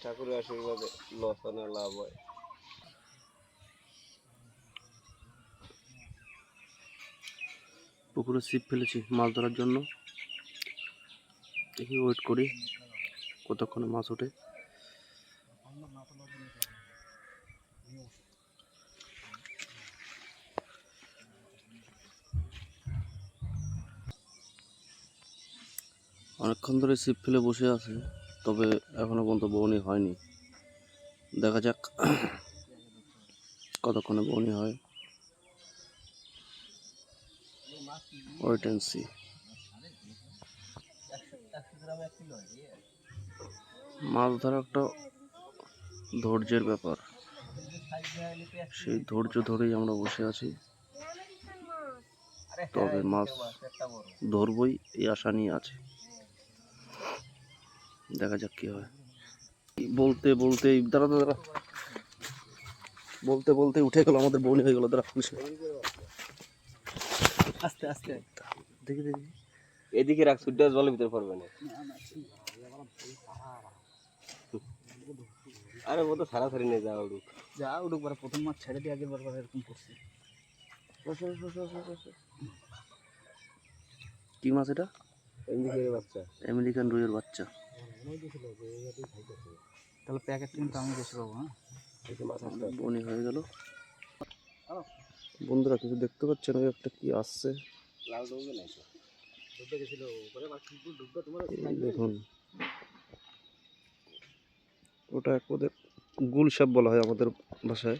ঠাকুরের আশীর্বাদে লসনে লাভ হয়। পুকুরে ছিপ ফেলেছি মাছ ধরার জন্য। দেখি ওয়েট করি কতক্ষণে মাছ ওঠে। অনেকক্ষণ ধরে ছিপ ফেলে বসে আছে, তবে এখনো পর্যন্ত বউনি হয়নি। দেখা যাক কতক্ষণে বউনি হয়। Wait and see. মাছ ধরা একটা ধৈর্যের ব্যাপার, সেই ধৈর্য ধরেই আমরা বসে আছি। তবে মাছ ধরবই এই আশা নিয়ে আছে। দেখা যাক কি হয়। বলতে বলতে দাঁড়া দাঁড়া বলতে বলতে উঠে গেল, আমাদের বউনি হয়ে গেল। দাঁড়া আস্তে আস্তে দেখি দেখি এদিকে রাখ, সুড্ডা জলের ভিতরে পড়বে না। আরে ও তো সারাসারি নিয়ে যা উড়ুক যা উড়ুক, বার প্রথম মাছ ছেড়ে দিয়ে আগের বার এরকম করছে। কি মাছ এটা? আমেরিকান রুইয়ের বাচ্চা। তাহলে প্যাকেট কিন্তু আমি বেশি পাবো। হ্যাঁ, বনি হয়ে গেল। বন্ধুরা কিছু দেখতে পাচ্ছেন, ওই একটা কি আসছে দেখুন। ওটা এক ওদের গুলসাপ বলা হয় আমাদের ভাষায়।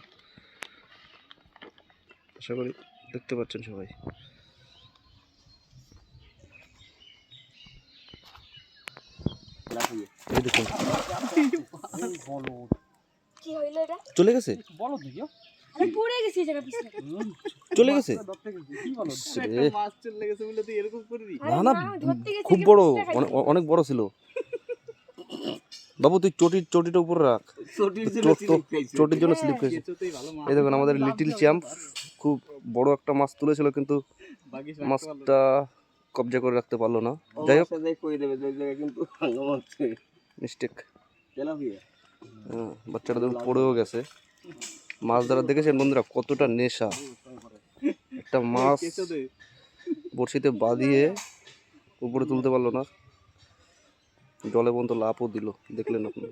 আশা করি দেখতে পাচ্ছেন সবাই। এই দেখুন চলে গেছে, চলে গেছে। না না, খুব বড়, অনেক বড় ছিল। বাবু তুই চটিটা উপরে রাখ, চটির জন্য স্লিপ খেয়েছে। এই দেখুন আমাদের লিটিল চ্যাম্প খুব বড় একটা মাছ তুলেছিল, কিন্তু মাছটা কবজা করে রাখতে পারলো না। যাই হোক, মিস্টেক। বাচ্চাটা দেখুন পড়েও গেছে। মাছ ধরা দেখেছেন বন্ধুরা কতটা নেশা। একটা মাছ বড়শিতে বাঁধিয়ে উপরে তুলতে পারলো না, জলে পর্যন্ত লাফও দিল, দেখলেন আপনি।